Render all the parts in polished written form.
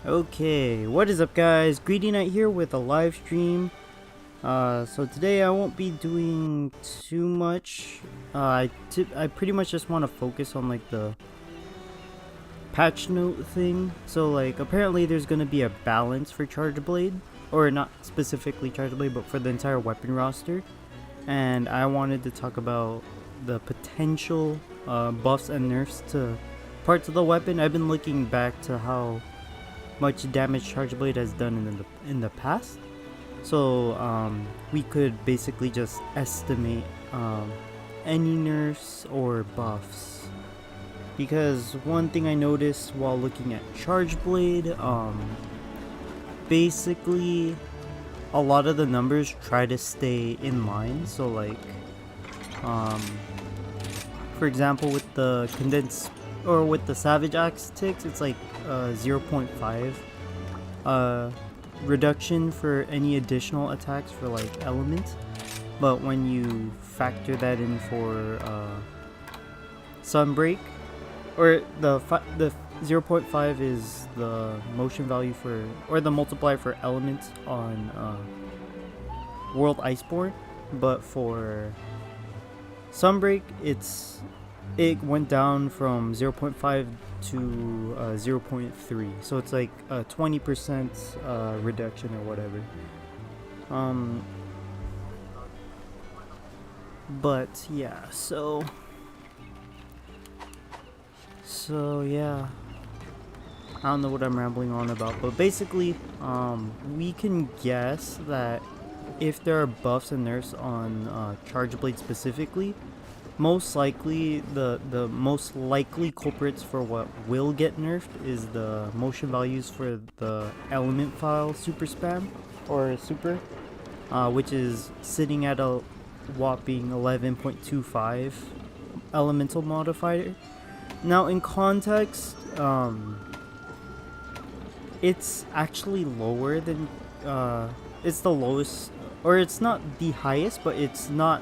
Okay, what is up guys? Greedy Knight here with a live stream. So today I won't be doing too much. I pretty much just want to focus on like the patch note thing. So like apparently there's gonna be a balance for Charge Blade, or not specifically Charge Blade, but for the entire weapon roster. And I wanted to talk about the potential buffs and nerfs to parts of the weapon. I've been looking back to how much damage Charge Blade has done in the past, so we could basically just estimate any nerfs or buffs. Because one thing I noticed while looking at Charge Blade, basically a lot of the numbers try to stay in line. So like for example with the condensed or with the Savage Axe ticks, it's like 0.5 reduction for any additional attacks for like elements, but when you factor that in for Sunbreak, or the 0.5 is the motion value for, or the multiplier for elements on World Iceborne, but for Sunbreak it went down from 0.5 to 0.3, so it's like a 20% reduction or whatever. But yeah, so yeah, I don't know what I'm rambling on about, but basically we can guess that if there are buffs and nerfs on Charge Blade specifically, most likely the most likely culprits for what will get nerfed is the motion values for the element file super spam, or super, which is sitting at a whopping 11.25 elemental modifier. Now in context, it's actually lower than it's the lowest, or it's not the highest, but it's not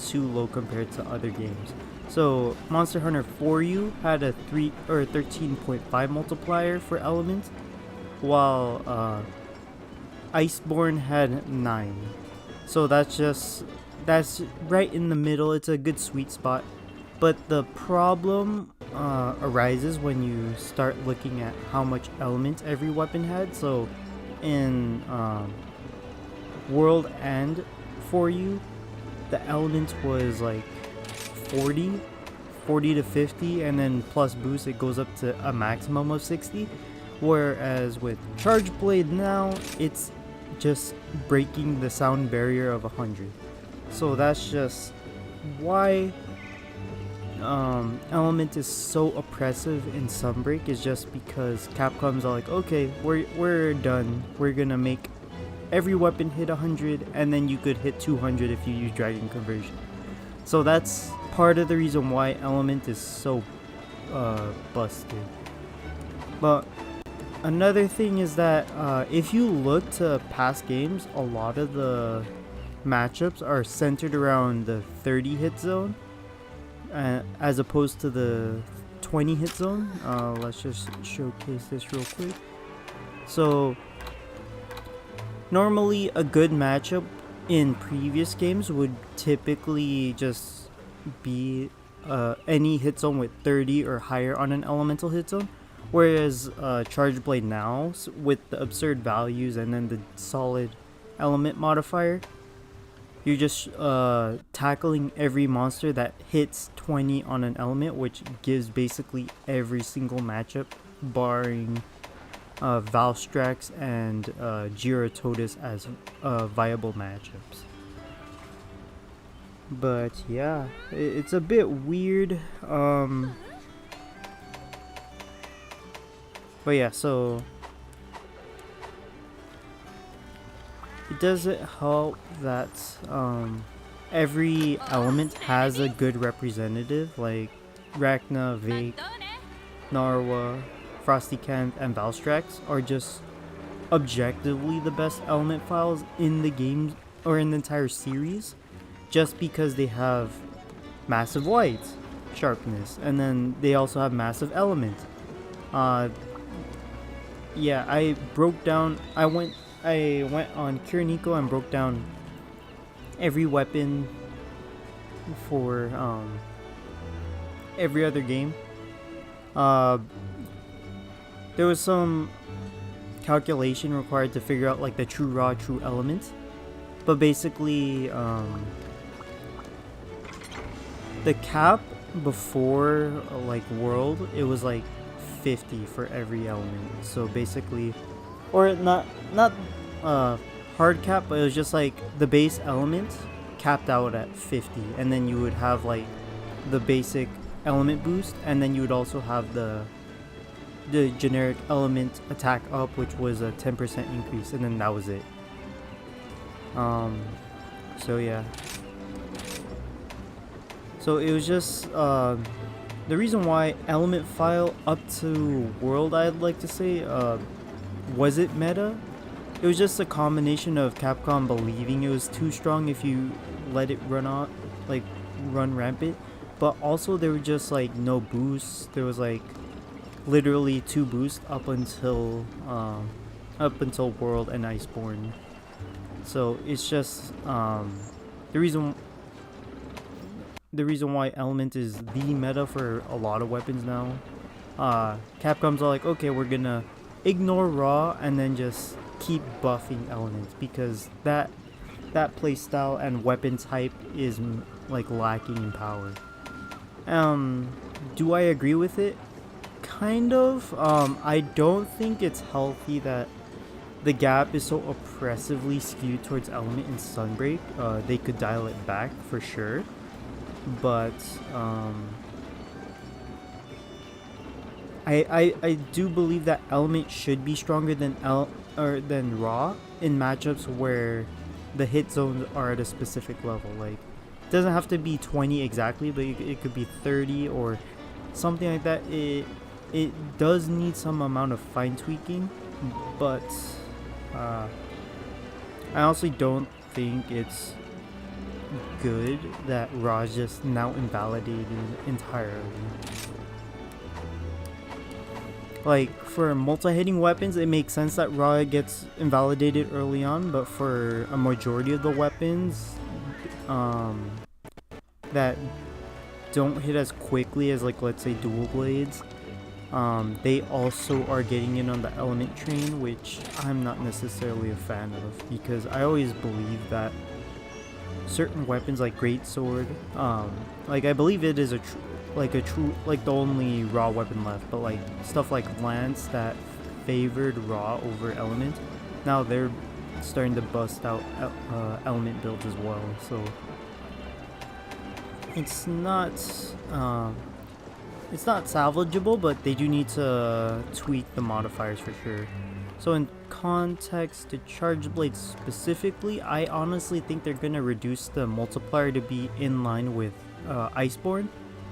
too low compared to other games. So Monster Hunter 4U had a 13.5 multiplier for elements, while Iceborne had 9. So that's right in the middle. It's a good sweet spot. But the problem arises when you start looking at how much elements every weapon had. So in World and 4U, the element was like 40 to 50, and then plus boost it goes up to a maximum of 60, whereas with Charge Blade now it's just breaking the sound barrier of 100. So that's just why element is so oppressive in Sunbreak, is just because Capcom's are like, okay, we're done, we're gonna make every weapon hit 100, and then you could hit 200 if you use Dragon Conversion. So that's part of the reason why element is so busted. But another thing is that if you look to past games, a lot of the matchups are centered around the 30 hit zone, as opposed to the 20 hit zone. Let's just showcase this real quick. So normally a good matchup in previous games would typically just be any hit zone with 30 or higher on an elemental hit zone, whereas Charge Blade now, with the absurd values and then the solid element modifier, you're just tackling every monster that hits 20 on an element, which gives basically every single matchup barring Valstrax and Giratotus as viable matchups. But yeah, it's a bit weird. But yeah, so it doesn't help that every element has a good representative, like Rachna, Vake, Narwa, Frostycant, and Valstrax are just objectively the best element files in the game, or in the entire series, just because they have massive white sharpness, and then they also have massive element. yeah, I broke down. I went on Kiriniko and broke down every weapon for every other game. Uh, there was some calculation required to figure out like the true raw, true element. But basically, the cap before like world, it was like 50 for every element. So basically, or not hard cap, but it was just like the base element capped out at 50, and then you would have like the basic element boost, and then you would also have the generic element attack up, which was a 10% increase, and then that was it. So yeah. So it was just the reason why element file up to world, I'd like to say, was it meta? It was just a combination of Capcom believing it was too strong if you let it run rampant, but also there were just like no boosts. There was like literally 2 boosts up until world and Iceborne. So it's just the reason why element is the meta for a lot of weapons now. Capcom's all like, okay, we're gonna ignore raw and then just keep buffing elements, because that playstyle and weapon type is like lacking in power. Do I agree with it? Kind of. I don't think it's healthy that the gap is so oppressively skewed towards element in Sunbreak. They could dial it back for sure, but I do believe that element should be stronger than raw in matchups where the hit zones are at a specific level. Like, it doesn't have to be 20 exactly, but it could be 30 or something like that. It does need some amount of fine tweaking, but I honestly don't think it's good that raw is just now invalidated entirely. Like, for multi-hitting weapons, it makes sense that raw gets invalidated early on, but for a majority of the weapons that don't hit as quickly as, like, let's say dual blades, they also are getting in on the element train, which I'm not necessarily a fan of, because I always believe that certain weapons like greatsword, like I believe it is a true the only raw weapon left, but like stuff like lance that favored raw over element, now they're starting to bust out element builds as well. So it's not salvageable, but they do need to tweak the modifiers for sure. So in context to charge blades specifically, I honestly think they're gonna reduce the multiplier to be in line with Iceborne.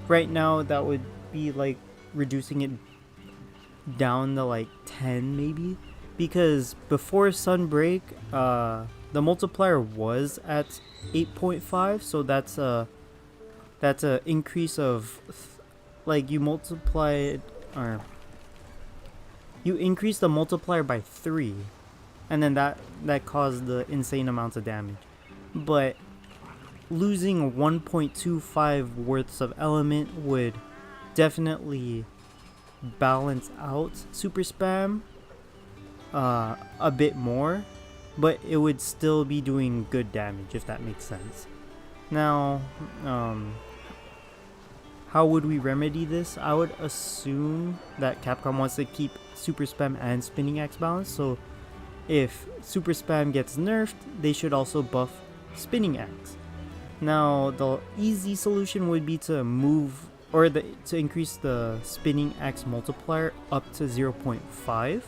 Right now that would be like reducing it down to like 10 maybe, because before Sunbreak the multiplier was at 8.5, so that's a increase of like you increase the multiplier by 3, and then that caused the insane amounts of damage. But losing 1.25 worths of element would definitely balance out super spam a bit more, but it would still be doing good damage, if that makes sense. Now, how would we remedy this? I would assume that Capcom wants to keep super spam and spinning axe balance, so if super spam gets nerfed, they should also buff spinning axe. Now, the easy solution would be to to increase the spinning axe multiplier up to 0.5,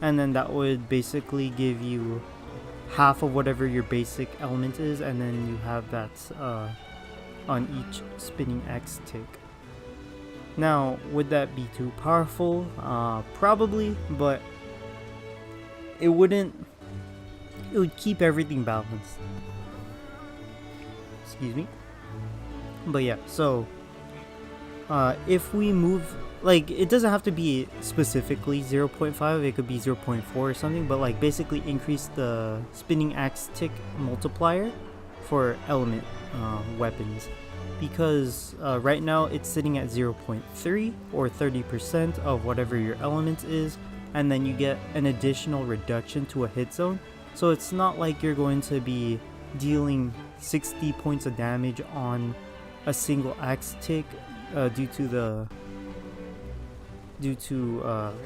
and then that would basically give you half of whatever your basic element is, and then you have that on each spinning axe tick. Now, would that be too powerful? Probably, but it would keep everything balanced. Excuse me. But yeah, so if we move, like, it doesn't have to be specifically 0.5, it could be 0.4 or something, but like basically increase the spinning axe tick multiplier for element weapons, because right now it's sitting at 0.3 or 30% of whatever your element is, and then you get an additional reduction to a hit zone. So it's not like you're going to be dealing 60 points of damage on a single axe tick due to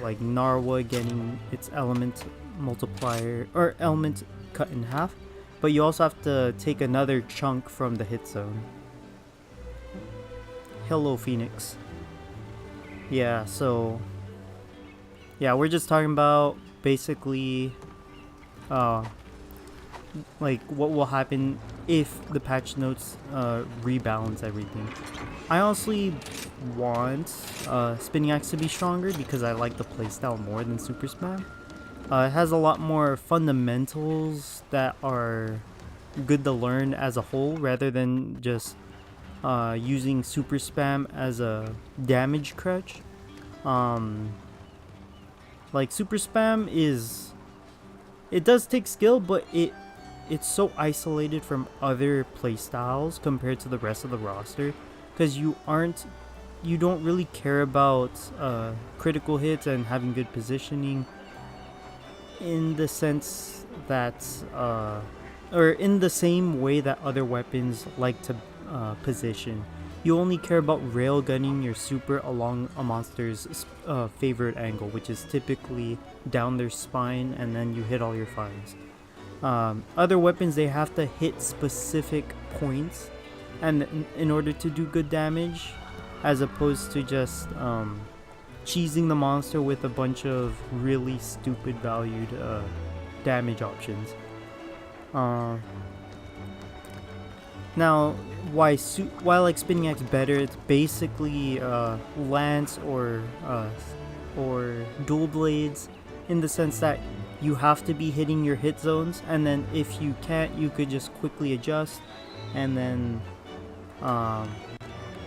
like Narwa getting its element multiplier or element cut in half, but you also have to take another chunk from the hit zone. Hello, Phoenix. Yeah, so yeah, we're just talking about basically like what will happen if the patch notes rebalance everything. I honestly want Spinning Axe to be stronger because I like the playstyle more than Super Spam. It has a lot more fundamentals that are good to learn as a whole rather than just using Super Spam as a damage crutch. Like Super Spam it does take skill, but it's so isolated from other playstyles compared to the rest of the roster, because you don't really care about critical hits and having good positioning in the sense that or in the same way that other weapons like to position. You only care about railgunning your super along a monster's favorite angle, which is typically down their spine, and then you hit all your fires. Other weapons, they have to hit specific points and in order to do good damage, as opposed to just cheesing the monster with a bunch of really stupid valued damage options. Now, why like Spinning Axe better? It's basically Lance or Dual Blades, in the sense that you have to be hitting your hit zones, and then if you can't, you could just quickly adjust, and then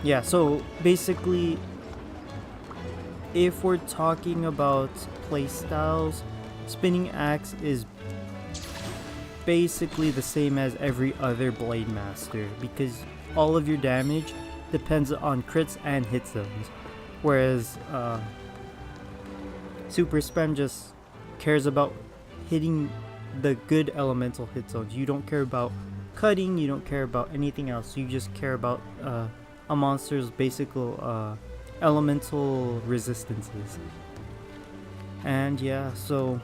yeah. So basically, if we're talking about playstyles, Spinning Axe is basically the same as every other Blade Master, because all of your damage depends on crits and hit zones, whereas Super Spam just cares about hitting the good elemental hit zones. You don't care about cutting, you don't care about anything else, you just care about a monster's basic elemental resistances. And yeah, so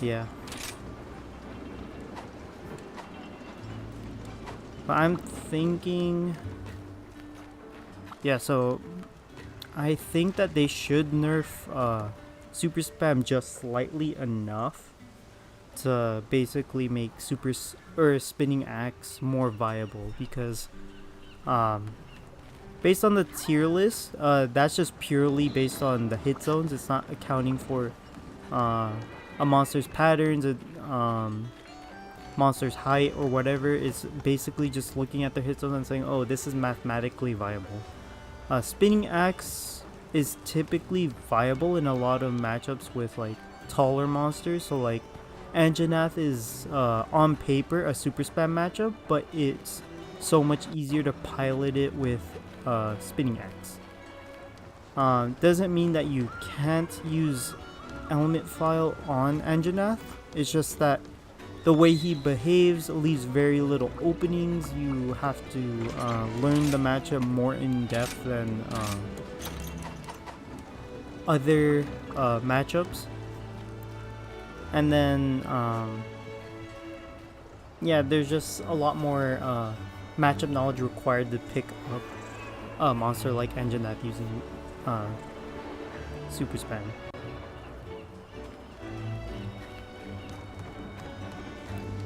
yeah. But I'm thinking, yeah, so I think that they should nerf Super Spam just slightly enough to basically make Spinning Axe more viable, because based on the tier list, that's just purely based on the hit zones. It's not accounting for a monster's patterns, monster's height, or whatever. It's basically just looking at the hit zones and saying, oh, this is mathematically viable. Spinning Axe is typically viable in a lot of matchups with like taller monsters. So like Anjanath is on paper a Super Spam matchup, but it's so much easier to pilot it with Spinning Axe. Doesn't mean that you can't use Element File on Anjanath. It's just that the way he behaves leaves very little openings. You have to learn the matchup more in depth than other matchups. And then yeah, there's just a lot more matchup knowledge required to pick up a monster like Anjanath using Super Spam.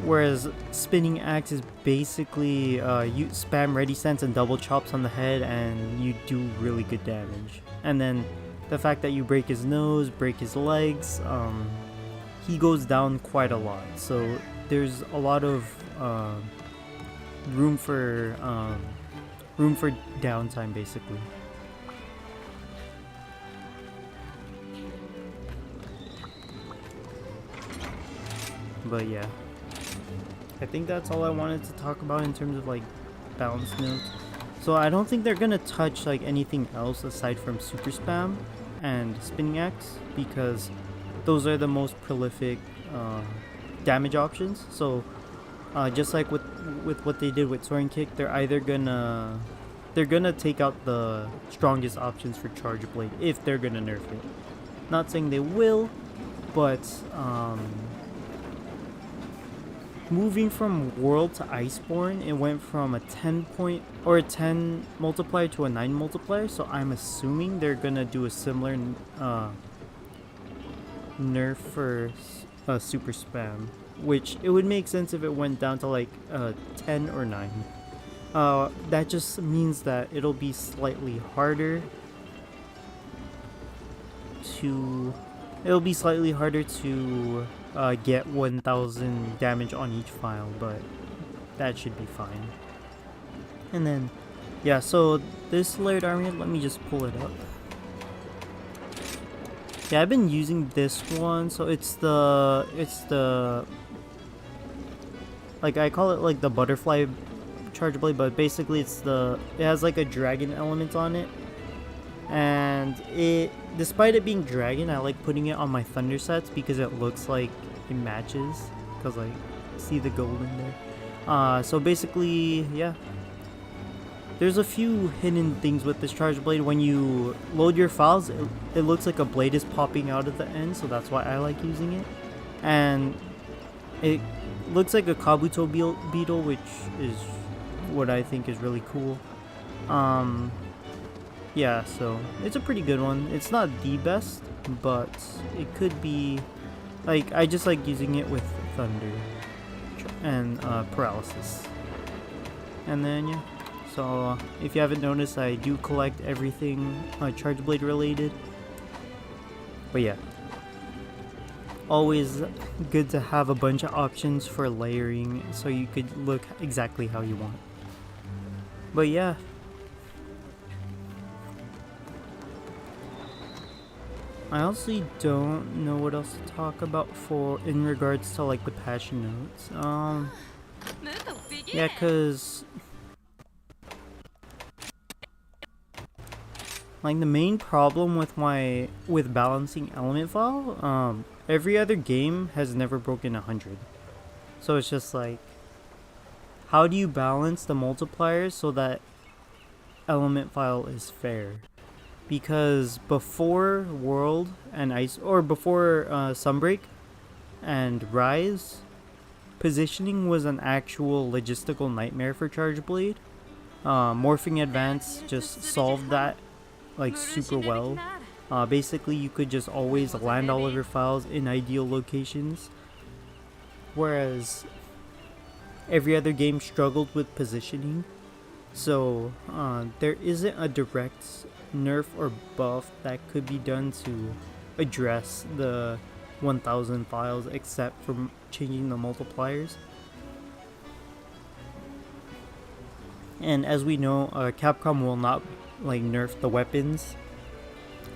Whereas Spinning Axe is basically you spam Ready Sense and double chops on the head and you do really good damage. And then the fact that you break his nose, break his legs, he goes down quite a lot. So there's a lot of room for room for downtime basically. But yeah, I think that's all I wanted to talk about in terms of like balance notes. So I don't think they're gonna touch like anything else aside from super spam and spinning axe, because those are the most prolific damage options. So just like with what they did with soaring kick, they're either gonna take out the strongest options for charge blade if they're gonna nerf it. Not saying they will, but moving from World to Iceborne, it went from a 10 multiplier to a 9 multiplier, so I'm assuming they're gonna do a similar nerf for super spam, which it would make sense if it went down to like 10 or 9. That just means that it'll be slightly harder to get 1000 damage on each file, but that should be fine. And then yeah, so this layered army, let me just pull it up. Yeah, I've been using this one, so it's the like, I call it like the butterfly charge blade, but basically it has like a dragon element on it. And despite it being dragon, I like putting it on my thunder sets because it looks like it matches, because like, see the gold in there. So basically, yeah, there's a few hidden things with this charge blade. When you load your files, it looks like a blade is popping out at the end, so that's why I like using it. And it looks like a Kabuto beetle, which is what I think is really cool. Yeah, so it's a pretty good one. It's not the best, but it could be. Like, I just like using it with thunder and paralysis. And then yeah, so if you haven't noticed, I do collect everything charge blade related. But yeah, always good to have a bunch of options for layering so you could look exactly how you want. But yeah, I honestly don't know what else to talk about in regards to like the patch notes. Yeah, cause like the main problem with balancing element file, every other game has never broken 100. So it's just like, how do you balance the multipliers so that element file is fair? Because before World and Ice, or before Sunbreak and Rise, positioning was an actual logistical nightmare for Charge Blade. Morphing Advance just solved that like super well. Basically, you could just always land all of your files in ideal locations, whereas every other game struggled with positioning. So there isn't a direct nerf or buff that could be done to address the 1000 files except for changing the multipliers. And as we know, Capcom will not like nerf the weapons.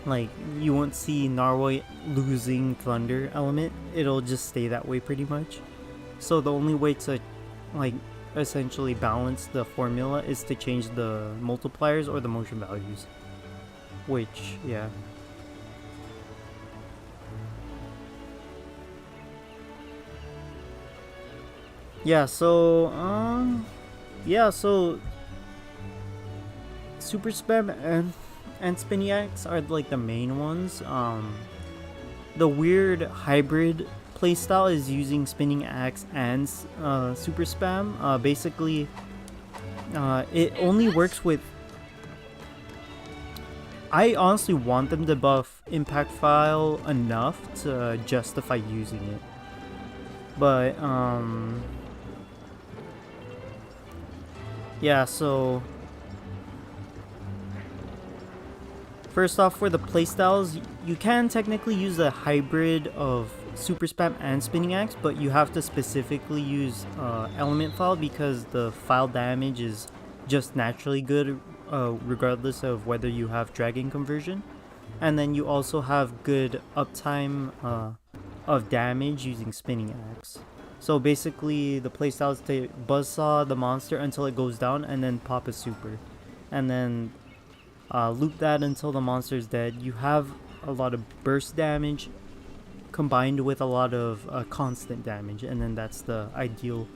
Like, you won't see Narwhal losing thunder element, it'll just stay that way pretty much. So the only way to like essentially balance the formula is to change the multipliers or the motion values. Which, yeah. Yeah, so Super Spam and Spinny Axe are like the main ones. The weird hybrid playstyle is using Spinning Axe and Super Spam. Basically, it only works with. I honestly want them to buff Impact File enough to justify using it, but yeah. So first off, for the playstyles, you can technically use a hybrid of Super Spam and Spinning Axe, but you have to specifically use Element File because the file damage is just naturally good, regardless of whether you have dragon conversion. And then you also have good uptime of damage using spinning axe. So basically the playstyle is to buzzsaw the monster until it goes down and then pop a super. And then loop that until the monster is dead. You have a lot of burst damage combined with a lot of constant damage, and then that's the ideal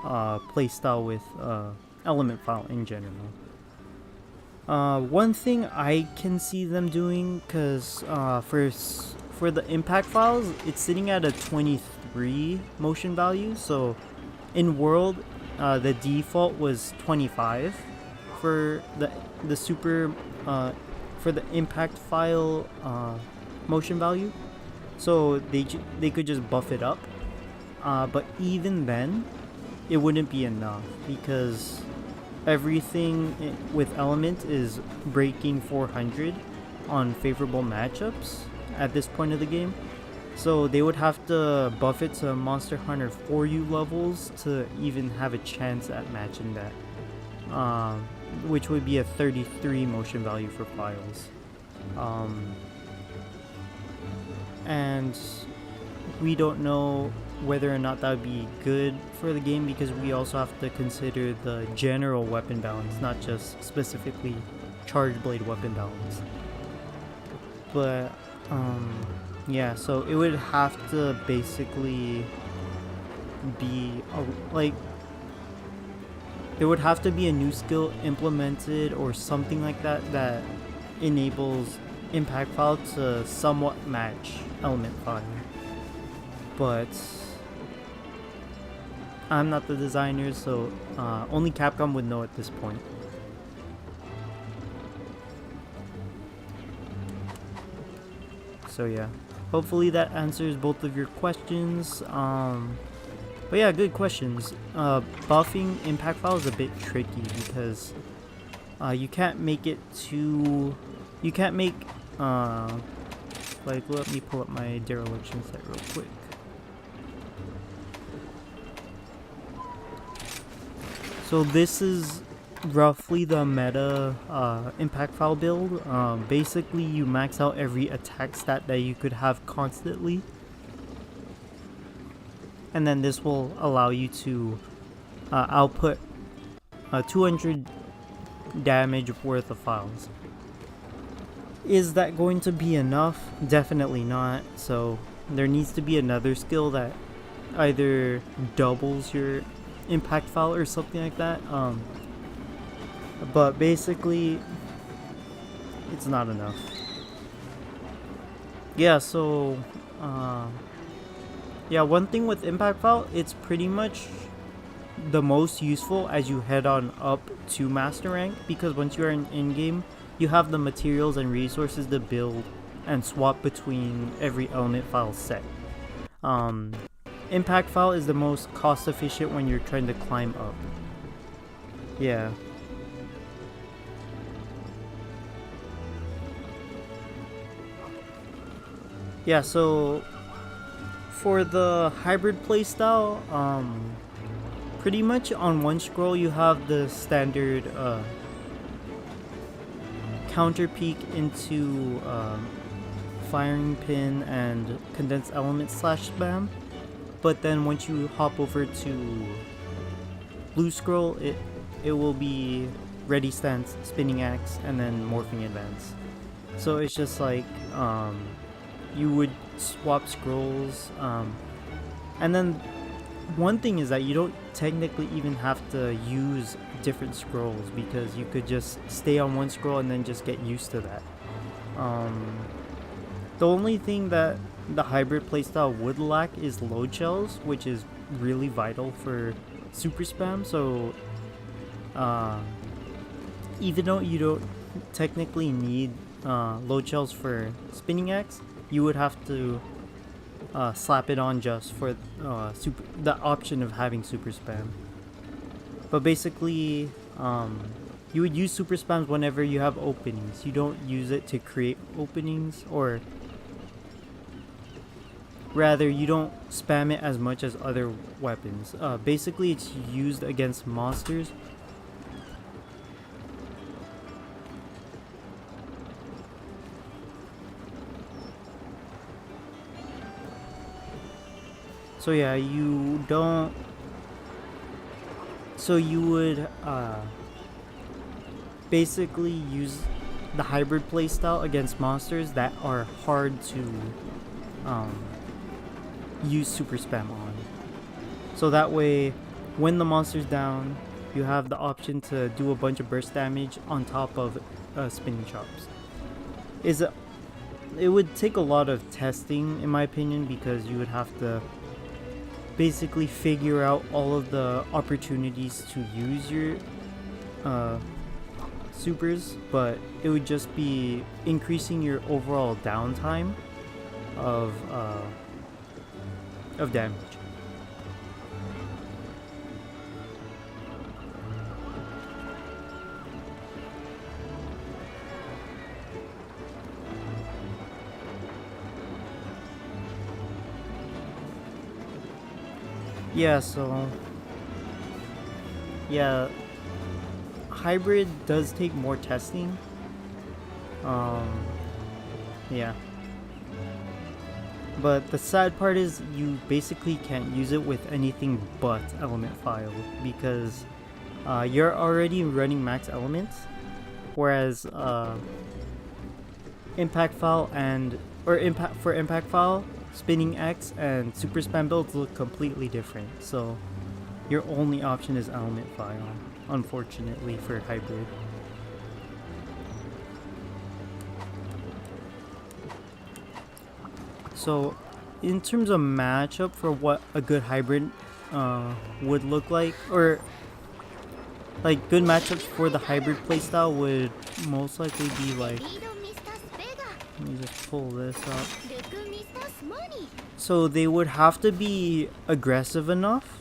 playstyle with element file in general. One thing I can see them doing, because for the impact files, it's sitting at a 23 motion value. So in world, the default was 25 for the super for the impact file motion value. So they could just buff it up, but even then, it wouldn't be enough because everything with element is breaking 400 on favorable matchups at this point of the game. So they would have to buff it to Monster Hunter 4U levels to even have a chance at matching that, which would be a 33 motion value for files. And we don't know whether or not that would be good for the game because we also have to consider the general weapon balance, not just specifically charge blade weapon balance. But yeah, so it would have to basically be there would have to be a new skill implemented or something like that that enables impact file to somewhat match element file. But I'm not the designer, so only Capcom would know at this point. So yeah, hopefully that answers both of your questions. But yeah, good questions. Buffing impact file is a bit tricky because you can't make it too. You can't make like, let me pull up my dereliction set real quick. So this is roughly the meta impact file build. Basically, you max out every attack stat that you could have constantly, and then this will allow you to output 200 damage worth of files. Is that going to be enough? Definitely not. So there needs to be another skill that either doubles your impact file or something like that. But basically, it's not enough. Yeah, so yeah, one thing with impact file, it's pretty much the most useful as you head on up to master rank, because once you are in game, you have the materials and resources to build and swap between every element file set. Impact file is the most cost efficient when you're trying to climb up. Yeah. Yeah, so for the hybrid playstyle, pretty much on one scroll you have the standard counter peek into firing pin and condensed element slash spam, but then once you hop over to blue scroll, it will be ready stance, spinning axe, and then morphing advance. So it's just like you would swap scrolls, and then one thing is that you don't technically even have to use different scrolls because you could just stay on one scroll and then just get used to that. The only thing that the hybrid playstyle would lack is load shells, which is really vital for super spam. So even though you don't technically need load shells for spinning axe, you would have to slap it on just for the option of having super spam. But basically, you would use super spams whenever you have openings. You don't use it to create openings, or rather, you don't spam it as much as other weapons. Basically, it's used against monsters So yeah, you don't. So you would basically use the hybrid playstyle against monsters that are hard to um, use super spam on. So that way, when the monster's down, you have the option to do a bunch of burst damage on top of spinning chops. It would take a lot of testing, in my opinion, because you would have to basically figure out all of the opportunities to use your supers, but it would just be increasing your overall downtime of damage. Yeah, so yeah, hybrid does take more testing. Yeah. But the sad part is you basically can't use it with anything but element file because you're already running max elements, whereas impact file impact file, spinning X and super spam builds look completely different. So your only option is element file, unfortunately, for hybrid. So in terms of matchup for what a good hybrid would look like, or like good matchups for the hybrid playstyle would most likely be like, let me just pull this up. So they would have to be aggressive enough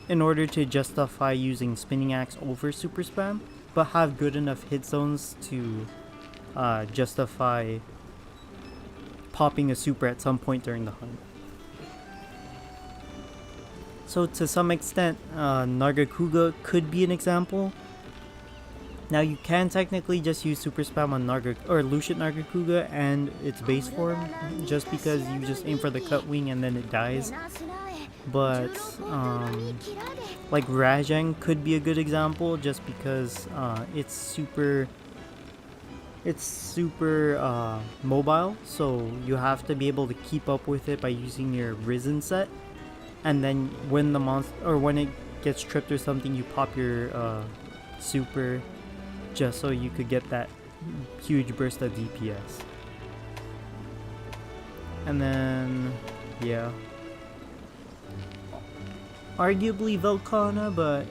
in order to justify using spinning axe over super spam, but have good enough hit zones to justify popping a super at some point during the hunt. So to some extent, Nargacuga could be an example. Now you can technically just use super spam on Lucian Nargacuga and its base form, just because you just aim for the cut wing and then it dies. But like Rajang could be a good example, just because it's super mobile, so you have to be able to keep up with it by using your risen set, and then when the monster or when it gets tripped or something, you pop your super just so you could get that huge burst of DPS. And then yeah, arguably Velkhana, but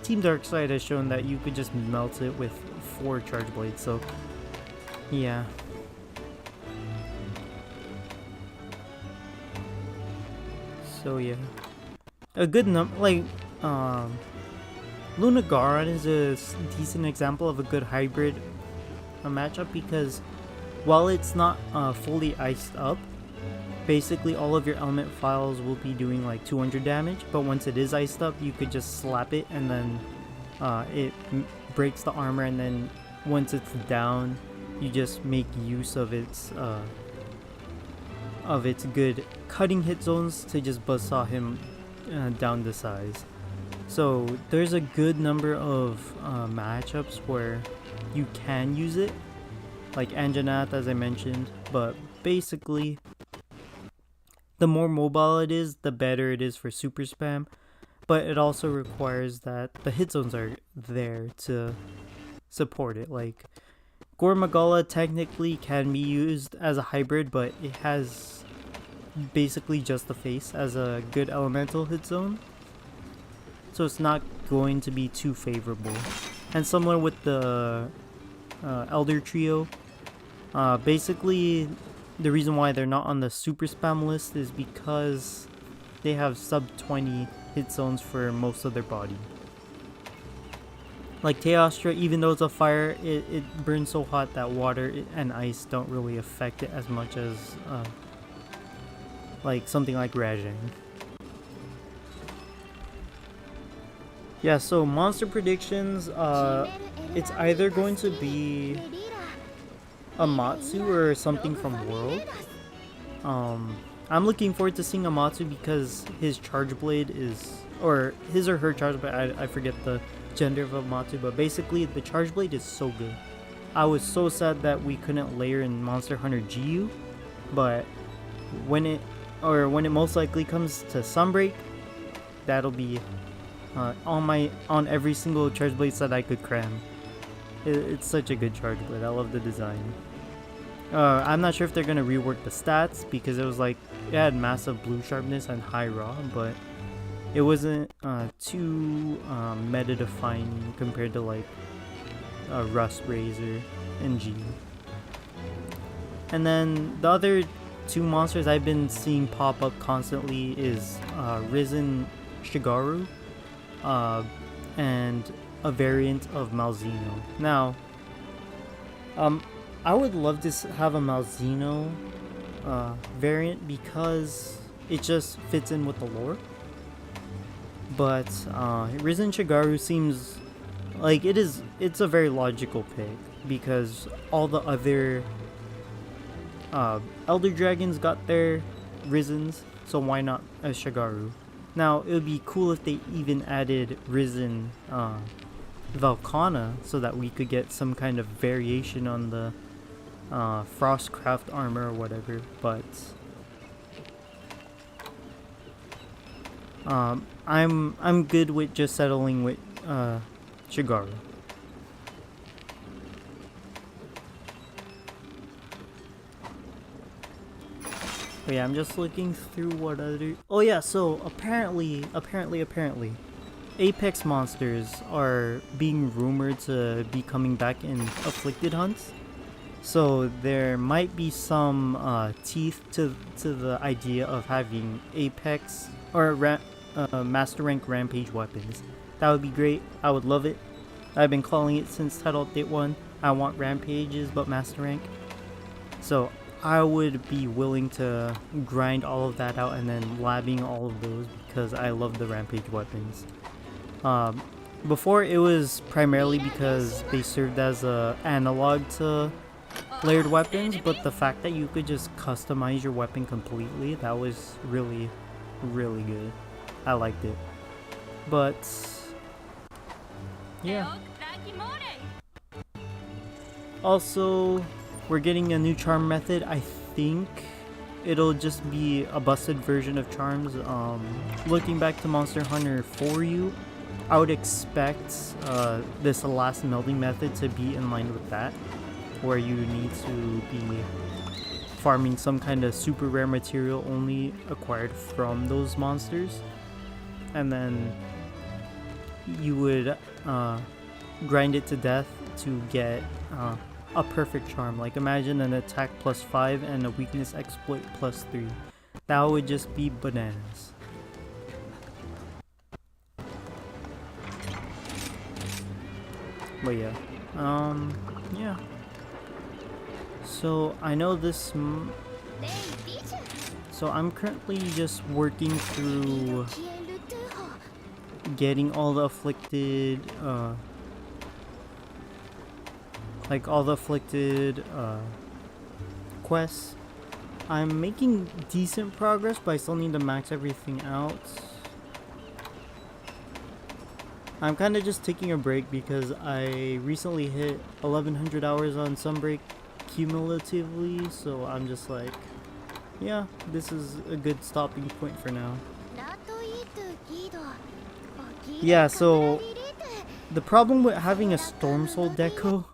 Team Darkside has shown that you could just melt it with 4 charge blades, so yeah. So yeah, a good Lunagaron is a decent example of a good hybrid matchup, because while it's not fully iced up, basically all of your element files will be doing like 200 damage, but once it is iced up, you could just slap it and then it breaks the armor, and then once it's down, you just make use of its good cutting hit zones to just buzzsaw him down to size. So there's a good number of matchups where you can use it, like Anjanath as I mentioned, but basically the more mobile it is, the better it is for super spam, but it also requires that the hit zones are there to support it. Like Gormagala technically can be used as a hybrid, but it has basically just the face as a good elemental hit zone, so it's not going to be too favorable. And similar with the Elder Trio, basically the reason why they're not on the super spam list is because they have sub 20 hit zones for most of their body. Like Teostra, even though it's a fire, it burns so hot that water and ice don't really affect it as much as like something like Rajang. Yeah, so monster predictions, it's either going to be a Matsu or something from World. I'm looking forward to seeing Amatsu because his charge blade is, or his or her charge blade, I forget the gender of Amatsu, but basically the charge blade is so good. I was so sad that we couldn't layer in Monster Hunter GU, but when it most likely comes to Sunbreak, that'll be on every single charge blade that I could cram. It's such a good charge blade. I love the design. I'm not sure if they're gonna rework the stats because it was like it had massive blue sharpness and high raw, but it wasn't too meta defining compared to like Rust Razor and G. And then the other two monsters I've been seeing pop up constantly is Risen Shigaru and a variant of Malzeno. Now, I would love to have a Malzeno variant because it just fits in with the lore. But Risen Shigaru seems like it's a very logical pick because all the other Elder Dragons got their Risens, so why not a Shigaru? Now, it would be cool if they even added Risen Valkana so that we could get some kind of variation on the Frostcraft armor or whatever, but I'm good with just settling with Shigaru. But yeah, I'm just looking through what other. Oh yeah, so apparently, Apex monsters are being rumored to be coming back in Afflicted hunts. So there might be some teeth to the idea of having Apex or Master Rank Rampage weapons. That would be great. I would love it. I've been calling it since Title Update 1. I want Rampages but Master Rank. So I would be willing to grind all of that out and then labbing all of those because I love the Rampage weapons. Before it was primarily because they served as a analog to layered weapons, but the fact that you could just customize your weapon completely, that was really, really good. I liked it. But yeah. Also, we're getting a new charm method. I think it'll just be a busted version of charms. Looking back to Monster Hunter 4U, I would expect this last melding method to be in line with that, where you need to be farming some kind of super rare material only acquired from those monsters, and then you would grind it to death to get a perfect charm. Like imagine an attack +5 and a weakness exploit +3. That would just be bananas. But yeah, yeah. So I know this. So I'm currently just working through getting all the afflicted, quests. I'm making decent progress, but I still need to max everything out. I'm kind of just taking a break because I recently hit 1100 hours on Sunbreak cumulatively, so I'm just like, yeah, this is a good stopping point for now. Yeah, so the problem with having a Storm Soul deco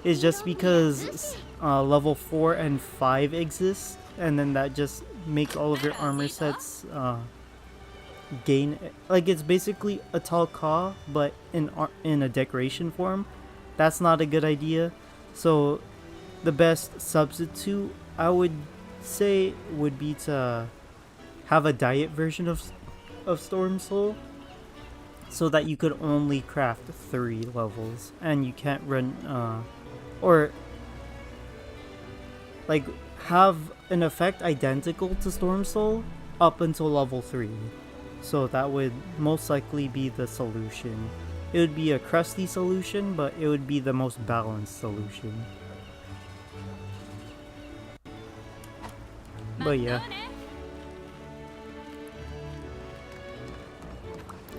is just because level 4 and 5 exists, and then that just makes all of your armor sets gain, like it's basically a Talca but in a decoration form. That's not a good idea. So the best substitute I would say would be to have a diet version of Storm Soul, so that you could only craft 3 levels and you can't run or like have an effect identical to Storm Soul up until level 3. So that would most likely be the solution. It would be a crusty solution, but it would be the most balanced solution. But yeah.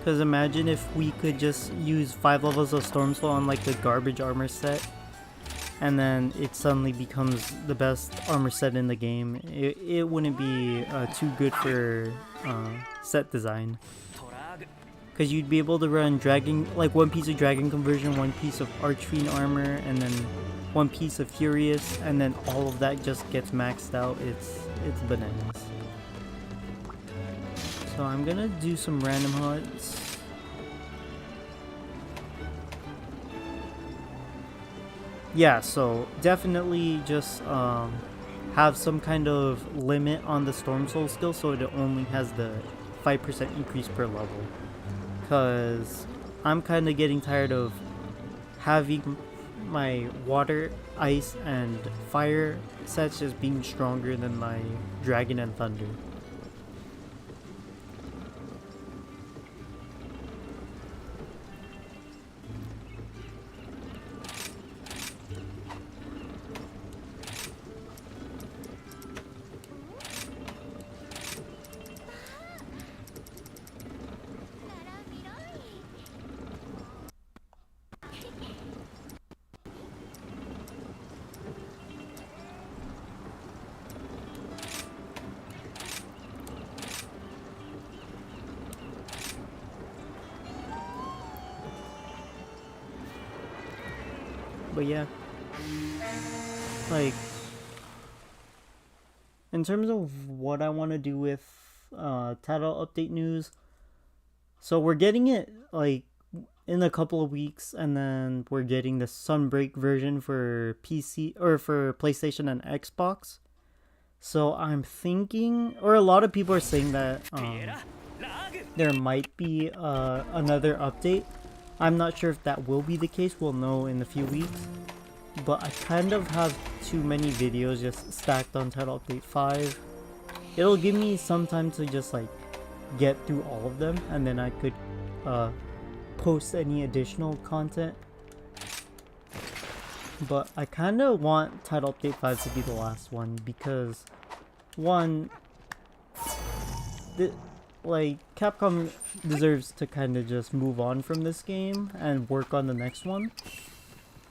Because imagine if we could just use 5 levels of Stormsoul on like the garbage armor set, and then it suddenly becomes the best armor set in the game. It wouldn't be too good for set design. Because you'd be able to run dragon, like 1 piece of dragon conversion, 1 piece of archfiend armor, and then 1 piece of furious, and then all of that just gets maxed out. It's bananas. So I'm gonna do some random hunts. Yeah, so definitely just have some kind of limit on the Stormsoul skill so it only has the 5% increase per level. Because I'm kind of getting tired of having my water, ice, and fire sets just being stronger than my dragon and thunder. But yeah, like, in terms of what I want to do with title update news, so we're getting it like in a couple of weeks, and then we're getting the Sunbreak version for PC or for PlayStation and Xbox. So I'm thinking, or a lot of people are saying that there might be another update. I'm not sure if that will be the case. We'll know in a few weeks. But I kind of have too many videos just stacked on Title Update 5. It'll give me some time to just like get through all of them, and then I could post any additional content. But I kind of want Title Update 5 to be the last one because, one, like, Capcom deserves to kind of just move on from this game and work on the next one.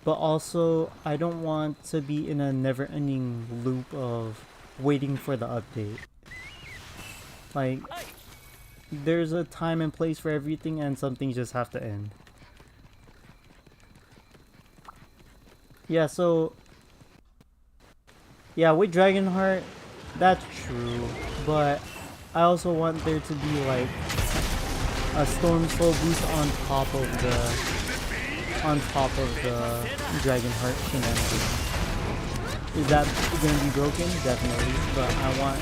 But also, I don't want to be in a never-ending loop of waiting for the update. Like, there's a time and place for everything, and some things just have to end. Yeah, so... yeah, with Dragonheart, that's true. But I also want there to be, like, a Stormsoul boost on top of the Dragonheart shenanigans. Is that going to be broken? Definitely. But I want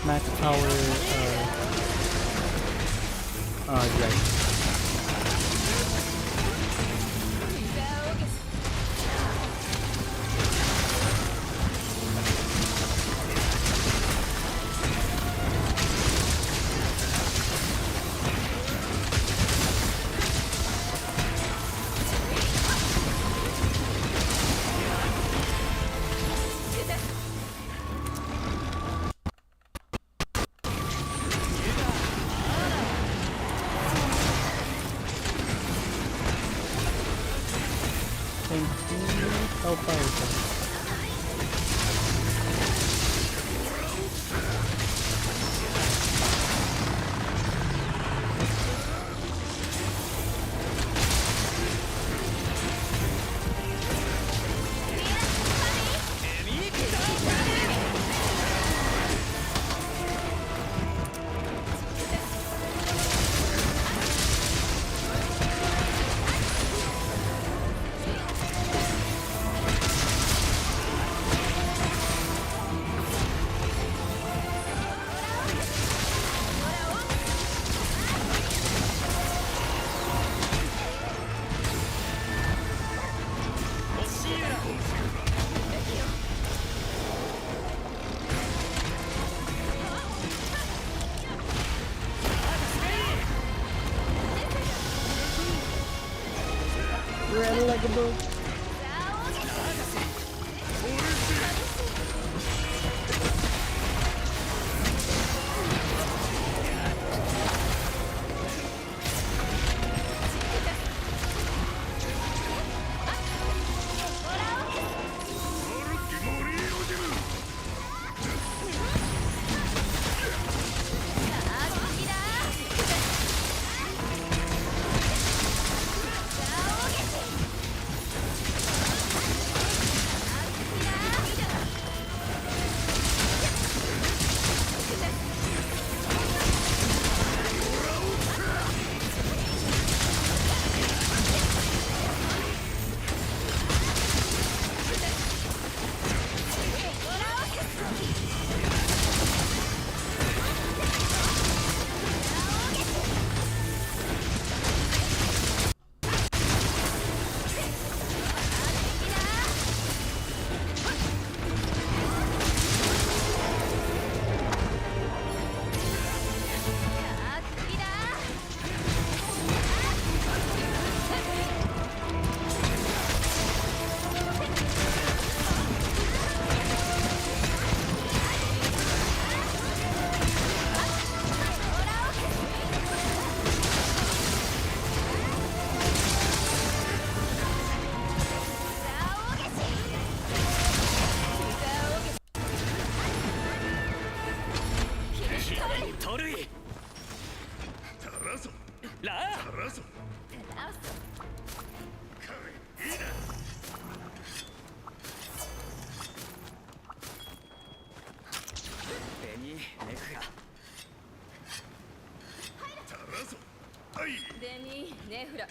max power dragon. Red like a boat. トルイタラソラタラソいいなベニネフラタラソはいデミネフラ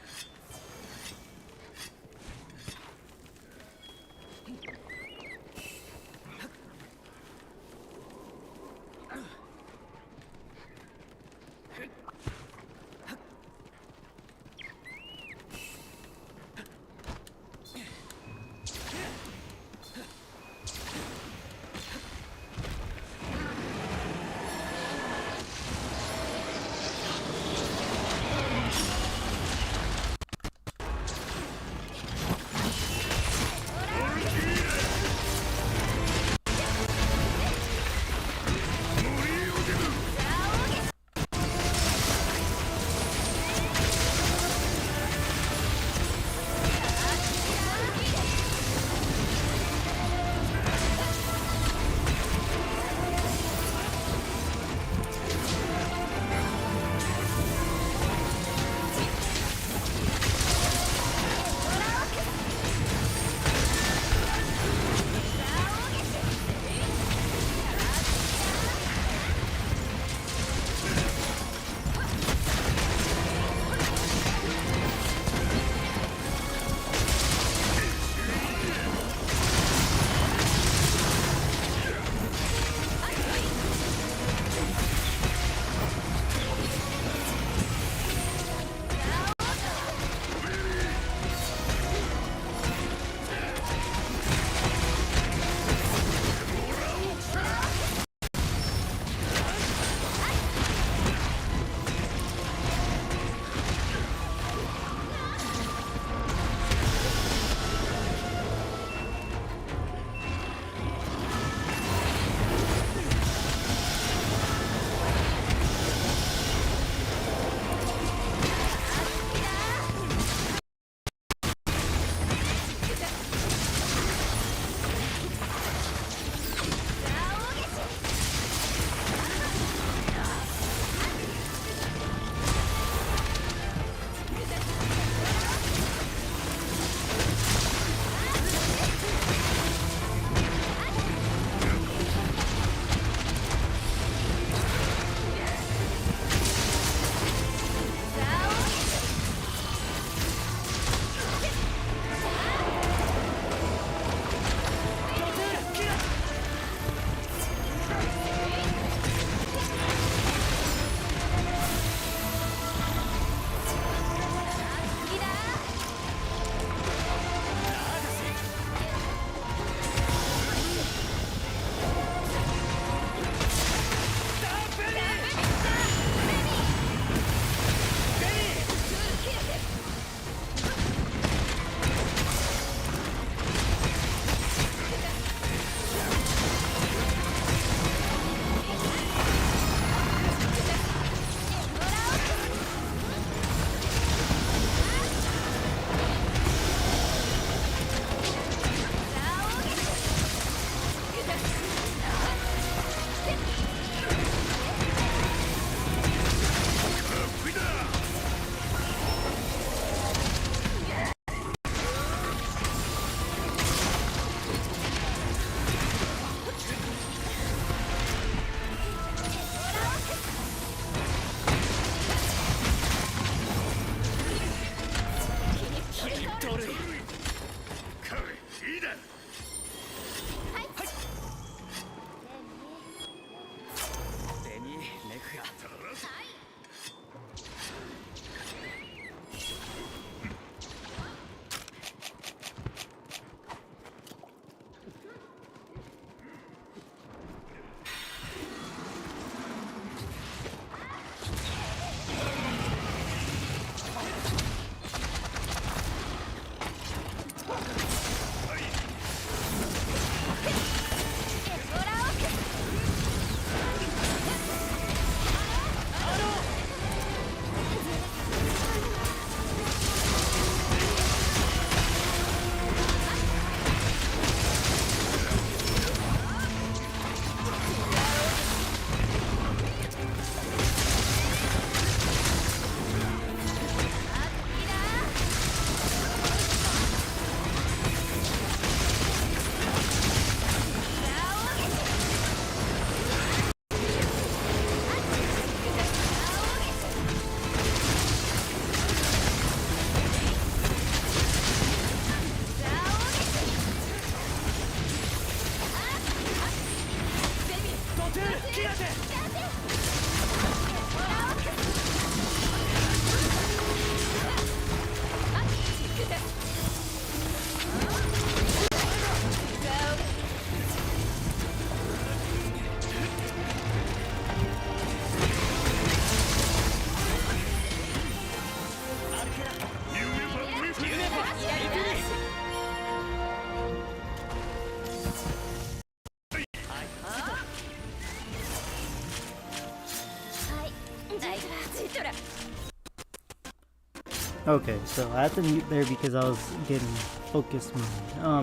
Okay, so I had to mute there because I was getting focused.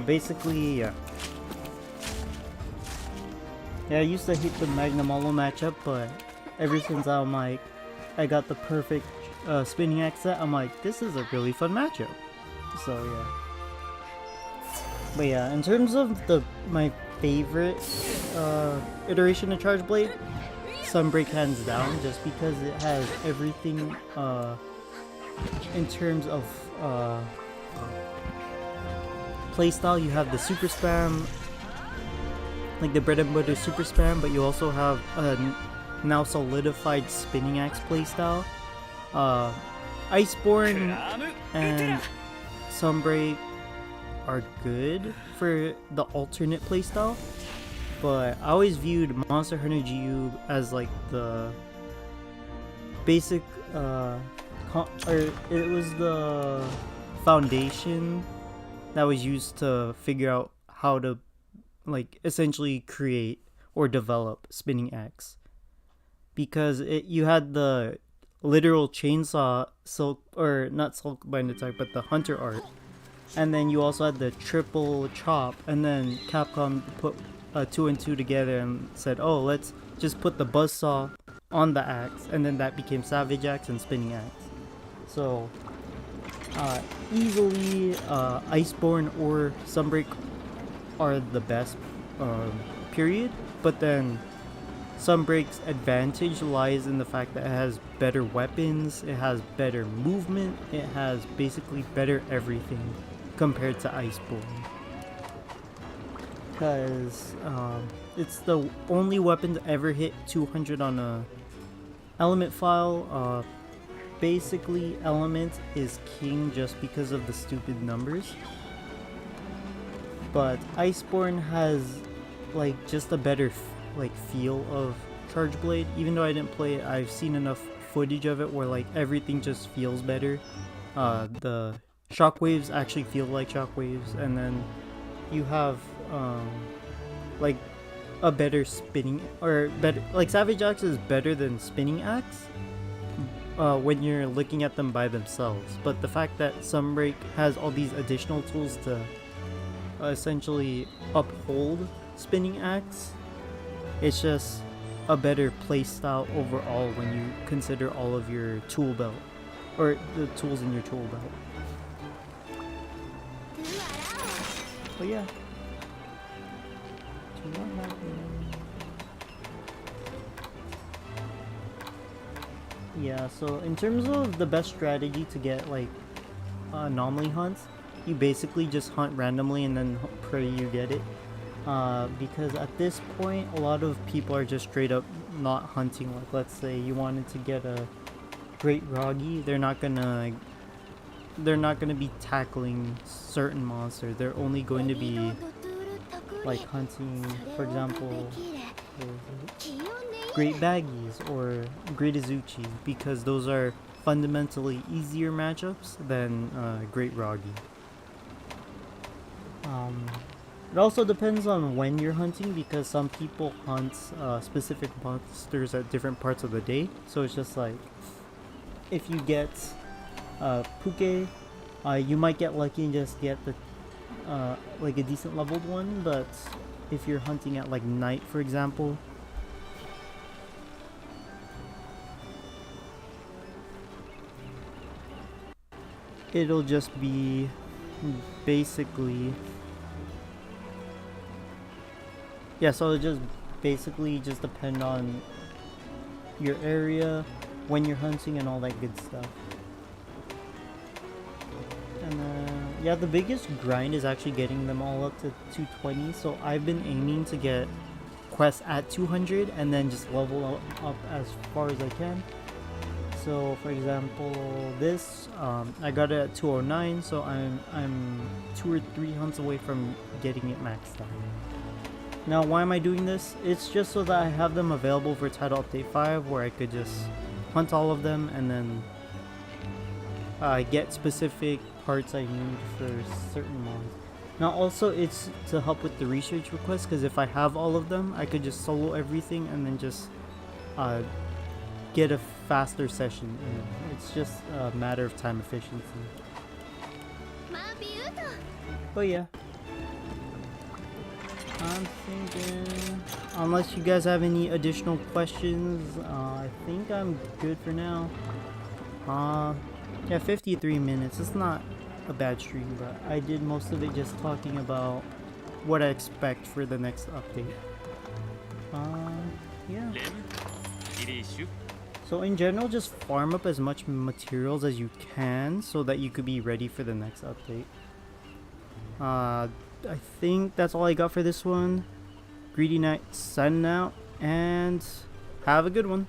Basically, yeah. Yeah, I used to hate the Magnamalo matchup, but ever since I got the perfect spinning axe set, I'm like, this is a really fun matchup. So yeah. But yeah, in terms of my favorite iteration of Charge Blade, Sunbreak hands down, just because it has everything in terms of playstyle. You have the super spam, like the bread and butter super spam, but you also have a now solidified spinning axe playstyle. Iceborne and Sunbreak are good for the alternate playstyle, but I always viewed Monster Hunter GU as like the basic or it was the foundation that was used to figure out how to like essentially create or develop spinning axe, because you had the literal chainsaw silk, or not silk bind attack, but the hunter art, and then you also had the triple chop, and then Capcom put 2 and 2 together and said, oh, let's just put the buzzsaw on the axe, and then that became Savage Axe and Spinning Axe. So easily Iceborne or Sunbreak are the best, period. But then Sunbreak's advantage lies in the fact that it has better weapons, it has better movement, it has basically better everything compared to Iceborne. Because it's the only weapon to ever hit 200 on a element file. Basically, element is king just because of the stupid numbers. But Iceborne has like just a better like feel of Charge Blade. Even though I didn't play it, I've seen enough footage of it where like everything just feels better. The shockwaves actually feel like shockwaves, and then you have like a better spinning, or better, like Savage Axe is better than Spinning Axe when you're looking at them by themselves. But the fact that Sunbreak has all these additional tools to essentially uphold Spinning Axe, it's just a better playstyle overall when you consider all of your tool belt, or the tools in your tool belt. But yeah. Yeah, so in terms of the best strategy to get like anomaly hunts, you basically just hunt randomly and then pray you get it. Because at this point, a lot of people are just straight up not hunting. Like, let's say you wanted to get a great Roggy, they're not gonna be tackling certain monsters. They're only going to be like hunting, for example, Great Baggies or Great Azuchi, because those are fundamentally easier matchups than Great Roggy. It also depends on when you're hunting, because some people hunt specific monsters at different parts of the day. So it's just like, if you get Puke, you might get lucky and just get the like a decent leveled one. But if you're hunting at like night, for example, it'll just be basically, yeah, so it just basically just depend on your area, when you're hunting, and all that good stuff. And yeah, the biggest grind is actually getting them all up to 220. So I've been aiming to get quests at 200 and then just level up as far as I can. So for example, this I got it at 209, so I'm 2 or 3 hunts away from getting it maxed out. Now, why am I doing this? It's just so that I have them available for Title Update 5, where I could just hunt all of them and then get specific parts I need for certain mons. Now also, it's to help with the research requests, because if I have all of them, I could just solo everything and then just get a faster session in. It's just a matter of time efficiency. But yeah, I'm thinking, unless you guys have any additional questions, I think I'm good for now. Yeah, 53 minutes. It's not a bad stream, but I did most of it just talking about what I expect for the next update. Yeah. レムリリーシュ So in general, just farm up as much materials as you can so that you could be ready for the next update. I think that's all I got for this one. Greedy Knight signing out, and have a good one.